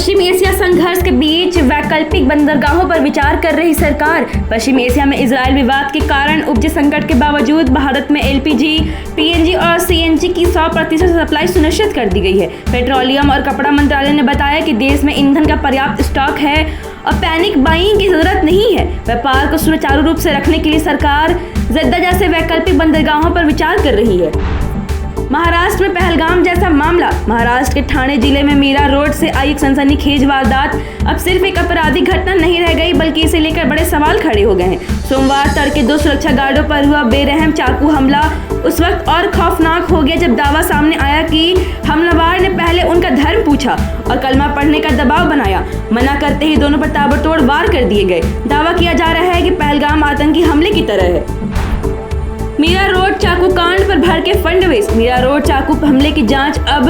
पश्चिम Asia संघर्ष के बीच वैकल्पिक बंदरगाहों पर विचार कर रही सरकार। पश्चिम एशिया में इजराइल विवाद के कारण उपजे संकट के बावजूद भारत में एलपीजी, पीएनजी और सीएनजी की 100% सप्लाई सुनिश्चित कर दी गई है। पेट्रोलियम और कपड़ा मंत्रालय ने बताया कि देश में ईंधन का पर्याप्त स्टॉक है और पैनिक बाइंग की जरूरत नहीं है। व्यापार को सुचारू रूप से रखने के लिए सरकार जद्दा जैसे वैकल्पिक बंदरगाहों पर विचार कर रही है। महाराष्ट्र में पहलगाम जैसा मामला। महाराष्ट्र के ठाणे जिले में मीरा रोड से आई एक सनसनीखेज वारदात अब सिर्फ एक आपराधिक घटना नहीं रह गई, बल्कि इसे लेकर बड़े सवाल खड़े हो गए हैं। सोमवार तड़के 2 सुरक्षा गार्डों पर हुआ बेरहम चाकू हमला उस वक्त और खौफनाक हो गया जब दावा सामने आया कि हमलावर ने पहले उनका धर्म पूछा और कलमा पढ़ने का दबाव बनाया। मना करते ही दोनों पर ताबड़तोड़ वार कर दिए गए। दावा किया जा रहा है कि पहलगाम आतंकी हमले की तरह है। मीरा रोड चाकू कांड पर भड़के फडणवीस। मीरा रोड चाकू हमले की जांच अब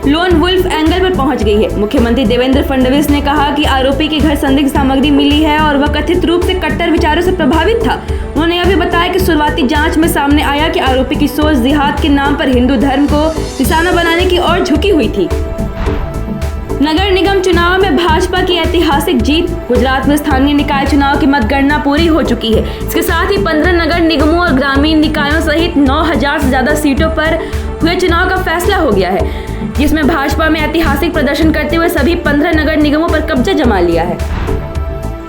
लोन वुल्फ एंगल पर पहुंच गई है। मुख्यमंत्री देवेंद्र फडणवीस ने कहा कि आरोपी के घर संदिग्ध सामग्री मिली है और वह कथित रूप से कट्टर विचारों से प्रभावित था। उन्होंने यह भी बताया कि शुरुआती जांच में सामने आया कि आरोपी की सोच जिहाद के नाम पर हिंदू धर्म को निशाना बनाने की ओर झुकी हुई थी। नगर निगम चुनाव में भाजपा की ऐतिहासिक जीत। गुजरात में स्थानीय निकाय चुनाव की मतगणना पूरी हो चुकी है। इसके साथ ही 15 नगर निगमों और ग्रामीण निकायों सहित 9000 से ज्यादा सीटों पर हुए चुनाव का फैसला हो गया है, जिसमें भाजपा में ऐतिहासिक प्रदर्शन करते हुए सभी 15 नगर निगमों पर कब्जा जमा लिया है।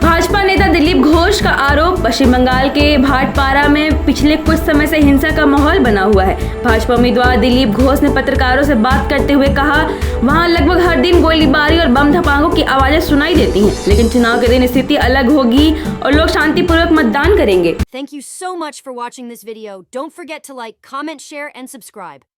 भाजपा नेता दिलीप घोष का आरोप। पश्चिम बंगाल के भाटपारा में पिछले कुछ समय से हिंसा का माहौल बना हुआ है। भाजपा उम्मीदवार दिलीप घोष ने पत्रकारों से बात करते हुए कहा, वहां लगभग हर दिन गोलीबारी और बम धमाकों की आवाजें सुनाई देती हैं, लेकिन चुनाव के दिन स्थिति अलग होगी और लोग शांतिपूर्वक मतदान करेंगे। Thank you so much for watching this video. Don't forget to like, comment, share and subscribe.